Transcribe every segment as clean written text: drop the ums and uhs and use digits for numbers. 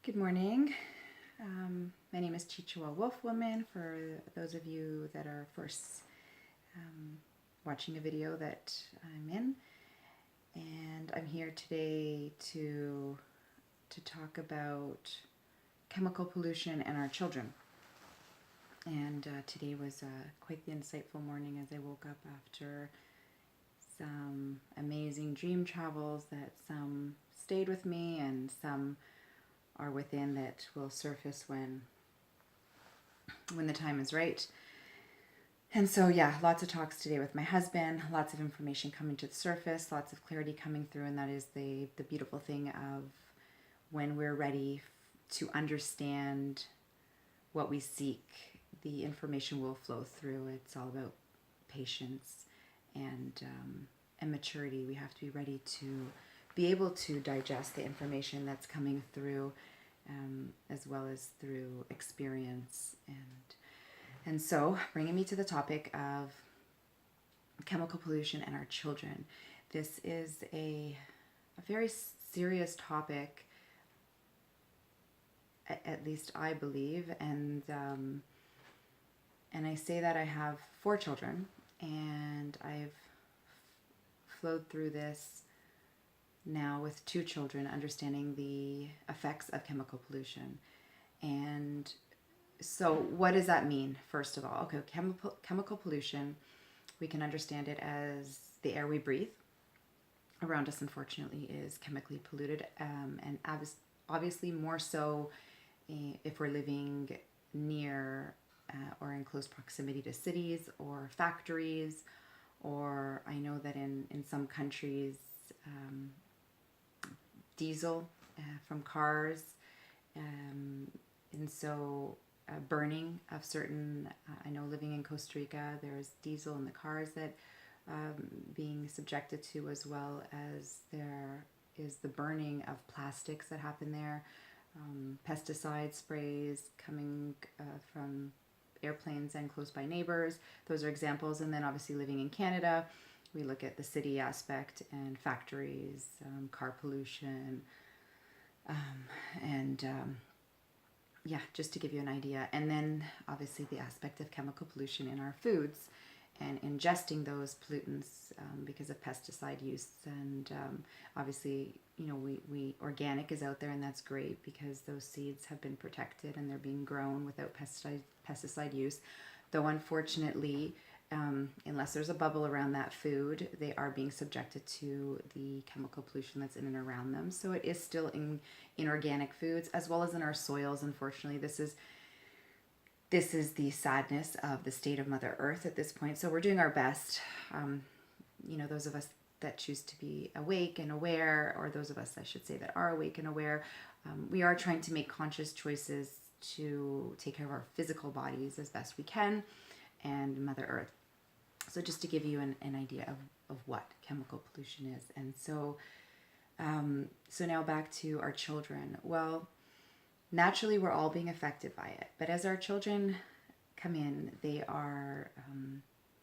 Good morning. My name is Chichewa Wolfwoman, for those of you that are first watching a video that I'm in. And I'm here today to talk about chemical pollution and our children. And today was quite the insightful morning as I woke up after some amazing dream travels that some stayed with me and some are within that will surface when the time is right. And so, yeah, lots of talks today with my husband, lots of information coming to the surface, lots of clarity coming through, and that is the beautiful thing of when we're ready to understand what we seek, the information will flow through. It's all about patience and maturity. We have to be ready to be able to digest the information that's coming through, as well as through experience. And so, bringing me to the topic of chemical pollution and our children. This is a very serious topic, at least I believe, and I say that I have 4 children, and I've flowed through this now with 2 children, understanding the effects of chemical pollution. And so what does that mean, first of all? Okay, chemical pollution, we can understand it as the air we breathe around us, unfortunately, is chemically polluted, and obviously more so if we're living near or in close proximity to cities or factories, or I know that in some countries, diesel from cars, and so burning of certain, I know living in Costa Rica, there's diesel in the cars that being subjected to, as well as there is the burning of plastics that happen there, pesticide sprays coming from airplanes and close by neighbors. Those are examples. And then obviously living in Canada, we look at the city aspect and factories, car pollution, and yeah, just to give you an idea. And then obviously the aspect of chemical pollution in our foods and ingesting those pollutants because of pesticide use. And obviously, you know, we organic is out there, and that's great because those seeds have been protected and they're being grown without pesticide use. Though unfortunately, unless there's a bubble around that food, they are being subjected to the chemical pollution that's in and around them. So it is still in organic foods as well as in our soils. Unfortunately, this is the sadness of the state of Mother Earth at this point. So we're doing our best. You know, those of us that choose to be awake and aware, or those of us, I should say, that are awake and aware, we are trying to make conscious choices to take care of our physical bodies as best we can and Mother Earth. So just to give you an idea of what chemical pollution is. And so, so now back to our children. Well, naturally we're all being affected by it. But as our children come in, they are,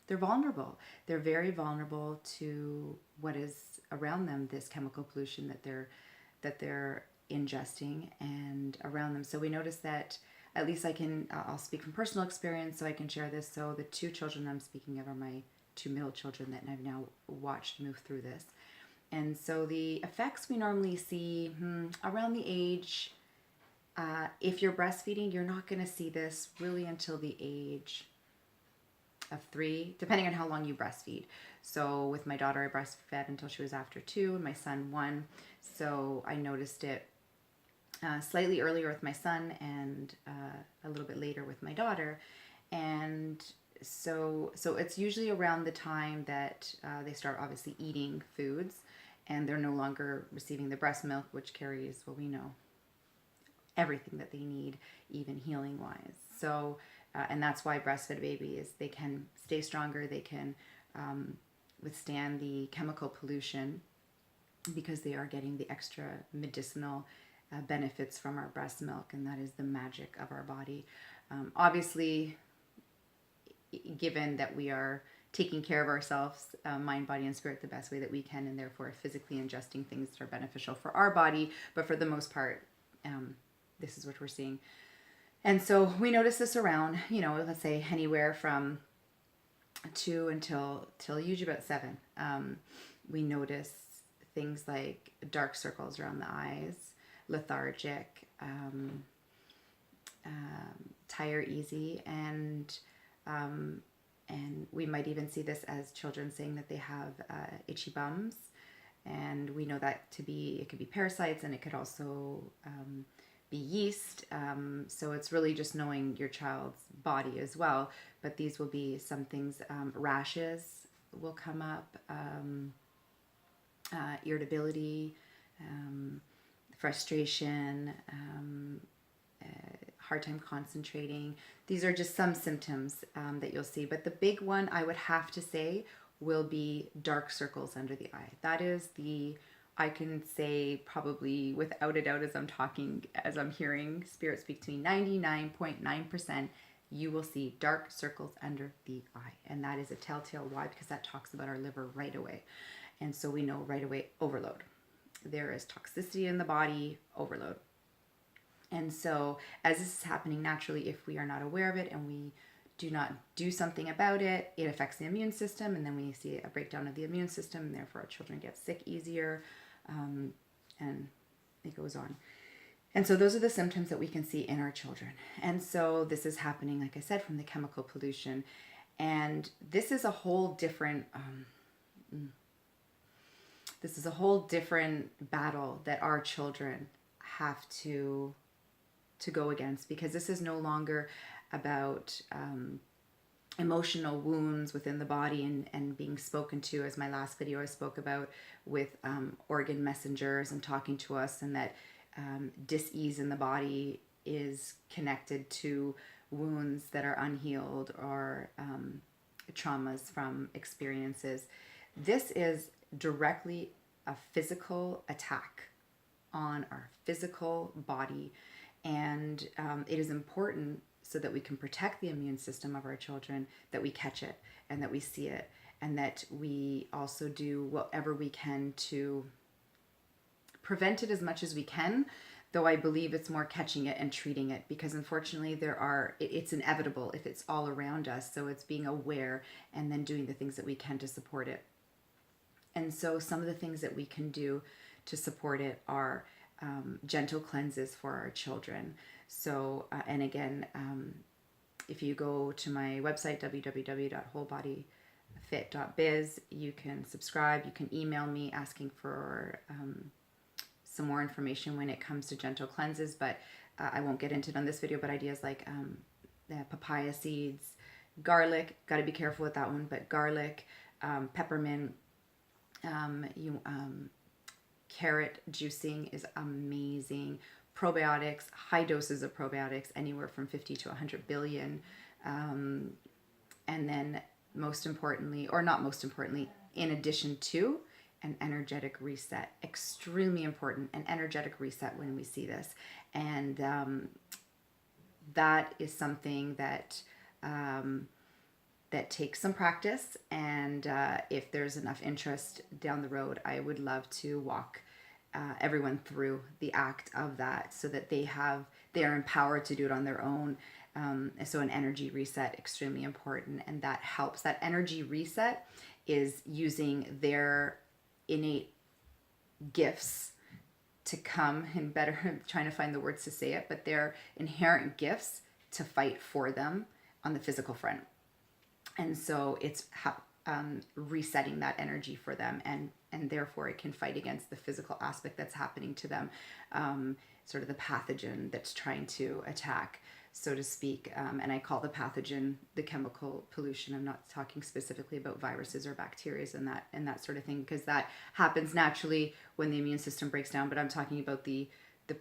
they're vulnerable. They're very vulnerable to what is around them, this chemical pollution that they're ingesting and around them. So we notice that, at least I'll speak from personal experience, so I can share this. So the 2 children I'm speaking of are my 2 middle children that I've now watched move through this. And so the effects we normally see around the age, if you're breastfeeding, you're not going to see this really until the age of 3, depending on how long you breastfeed. So with my daughter, I breastfed until she was after 2, and my son 1. So I noticed it slightly earlier with my son, and a little bit later with my daughter. And so it's usually around the time that they start obviously eating foods, and they're no longer receiving the breast milk, which carries, well, we know, everything that they need, even healing wise. So and that's why breastfed babies, they can stay stronger, they can withstand the chemical pollution, because they are getting the extra medicinal benefits from our breast milk, and that is the magic of our body. Obviously, given that we are taking care of ourselves, mind, body, and spirit, the best way that we can, and therefore physically ingesting things that are beneficial for our body, but for the most part, this is what we're seeing. And so we notice this around, let's say anywhere from 2 till usually about 7. We notice things like dark circles around the eyes, lethargic, tire easy, and we might even see this as children saying that they have itchy bums, and we know that it could be parasites, and it could also be yeast. So it's really just knowing your child's body as well. But these will be some things. Rashes will come up, irritability, frustration, hard time concentrating. These are just some symptoms that you'll see. But the big one I would have to say will be dark circles under the eye. That is I can say probably without a doubt, as I'm hearing Spirit speak to me, 99.9%, you will see dark circles under the eye. And that is a telltale. Why? Because that talks about our liver right away. And so we know right away, overload. There is toxicity in the body, overload. And so as this is happening naturally, if we are not aware of it and we do not do something about it, it affects the immune system, and then we see a breakdown of the immune system, and therefore our children get sick easier, and it goes on. And so those are the symptoms that we can see in our children. And so this is happening, like I said, from the chemical pollution. And this is a whole different battle that our children have to go against, because this is no longer about emotional wounds within the body and being spoken to, as my last video I spoke about, with organ messengers and talking to us, and that dis-ease in the body is connected to wounds that are unhealed or traumas from experiences. This is directly a physical attack on our physical body, and it is important, so that we can protect the immune system of our children, that we catch it and that we see it, and that we also do whatever we can to prevent it as much as we can, though I believe it's more catching it and treating it, because unfortunately it's inevitable if it's all around us. So it's being aware and then doing the things that we can to support it. And so some of the things that we can do to support it are gentle cleanses for our children. So, and again, if you go to my website, www.wholebodyfit.biz, you can subscribe, you can email me asking for some more information when it comes to gentle cleanses, but I won't get into it on this video, but ideas like papaya seeds, garlic, got to be careful with that one, but garlic, peppermint, carrot juicing is amazing. Probiotics, high doses of probiotics, anywhere from 50 to 100 billion. And then most importantly, or not most importantly, in addition to an energetic reset, extremely important, an energetic reset when we see this. And that is something that that takes some practice. And if there's enough interest down the road, I would love to walk everyone through the act of that, so that they are empowered to do it on their own. So an energy reset, extremely important, and that helps. That energy reset is using their innate gifts to come, and better, trying to find the words to say it, but their inherent gifts to fight for them on the physical front. And so it's resetting that energy for them, and therefore it can fight against the physical aspect that's happening to them, sort of the pathogen that's trying to attack, so to speak. And I call the pathogen the chemical pollution. I'm not talking specifically about viruses or bacteria and that sort of thing, because that happens naturally when the immune system breaks down. But I'm talking about the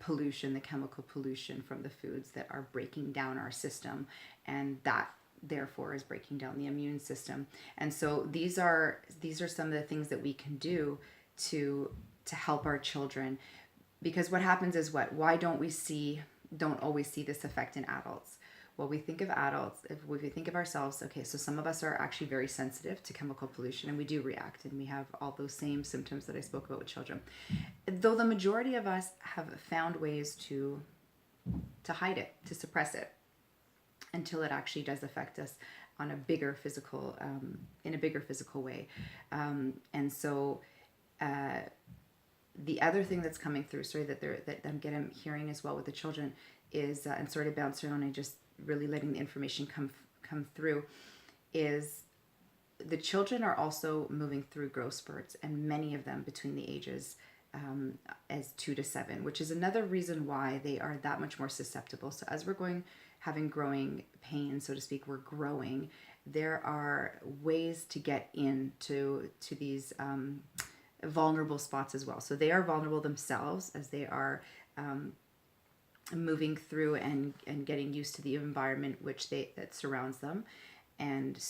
pollution, the chemical pollution from the foods that are breaking down our system, and that therefore is breaking down the immune system. And so these are some of the things that we can do to help our children, because what happens is why don't always see this effect in adults? Well, we think of adults, if we think of ourselves, okay, so some of us are actually very sensitive to chemical pollution, and we do react, and we have all those same symptoms that I spoke about with children. Though the majority of us have found ways to hide it, to suppress it, until it actually does affect us on a bigger physical, in a bigger physical way. And so the other thing that's coming through, sorry, that I'm hearing as well with the children is, and sort of bounce around and just really letting the information come through, is the children are also moving through growth spurts, and many of them between the ages as 2 to 7, which is another reason why they are that much more susceptible. So as we're having growing pains, so to speak, we're growing, there are ways to get into these vulnerable spots as well. So they are vulnerable themselves as they are moving through and getting used to the environment that surrounds them, and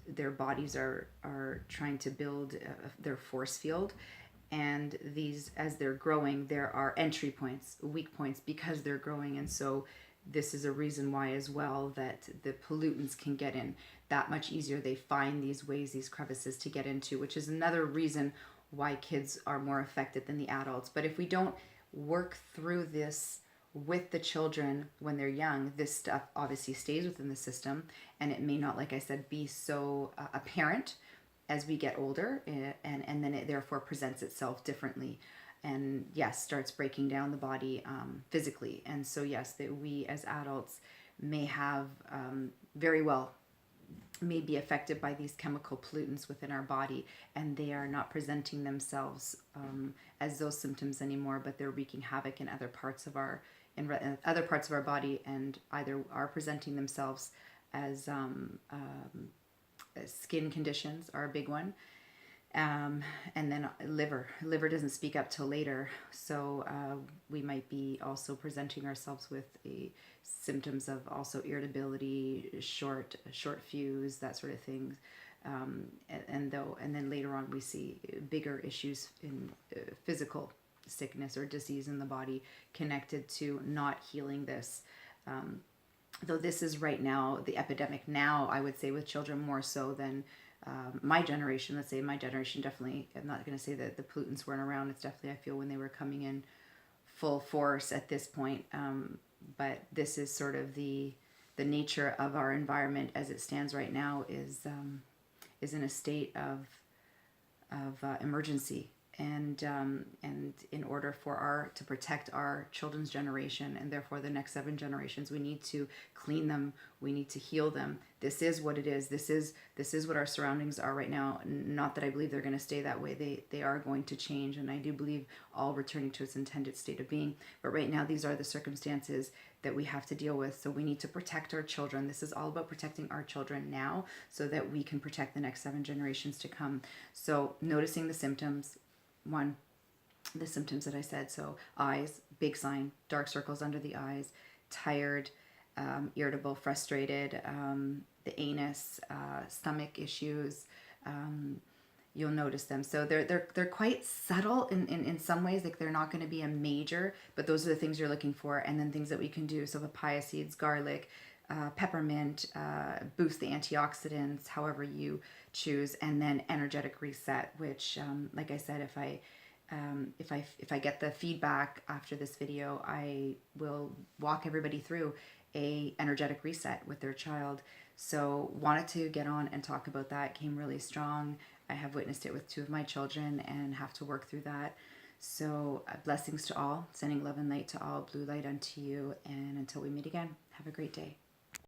their bodies are trying to build their force field. And these, as they're growing, there are entry points, weak points, because they're growing. And so this is a reason why as well that the pollutants can get in that much easier. They find these ways, these crevices to get into, which is another reason why kids are more affected than the adults. But if we don't work through this with the children when they're young, this stuff obviously stays within the system, and it may not, like I said, be so apparent as we get older, and then it therefore presents itself differently, and yes, starts breaking down the body physically. And so yes, that we as adults may have very well may be affected by these chemical pollutants within our body, and they are not presenting themselves as those symptoms anymore, but they're wreaking havoc in other parts of our body, and either are presenting themselves as skin conditions are a big one, and then liver doesn't speak up till later, so we might be also presenting ourselves with symptoms of also irritability, short fuse, that sort of thing, and then later on we see bigger issues in physical sickness or disease in the body connected to not healing this. Though this is right now the epidemic now, I would say, with children more so than my generation. Let's say my generation, definitely, I'm not going to say that the pollutants weren't around. It's definitely, I feel, when they were coming in full force at this point. But this is sort of the nature of our environment as it stands right now, is in a state of emergency. And in order to protect our children's generation, and therefore the next 7 generations, we need to clean them. We need to heal them. This is what it is. This is what our surroundings are right now. Not that I believe they're going to stay that way. They are going to change, and I do believe all returning to its intended state of being. But right now, these are the circumstances that we have to deal with. So we need to protect our children. This is all about protecting our children now, so that we can protect the next 7 generations to come. So noticing the symptoms. One, the symptoms that I said, so eyes, big sign, dark circles under the eyes, tired, irritable, frustrated, the anus, stomach issues, you'll notice them. So they're quite subtle in some ways, like they're not going to be a major, but those are the things you're looking for. And then things that we can do, so papaya seeds, garlic, peppermint, boost the antioxidants, however you choose, and then energetic reset, which, like I said, if I get the feedback after this video, I will walk everybody through a energetic reset with their child. So wanted to get on and talk about that. Came really strong. I have witnessed it with 2 of my children and have to work through that. So blessings to all, sending love and light to all, blue light unto you, and until we meet again, have a great day.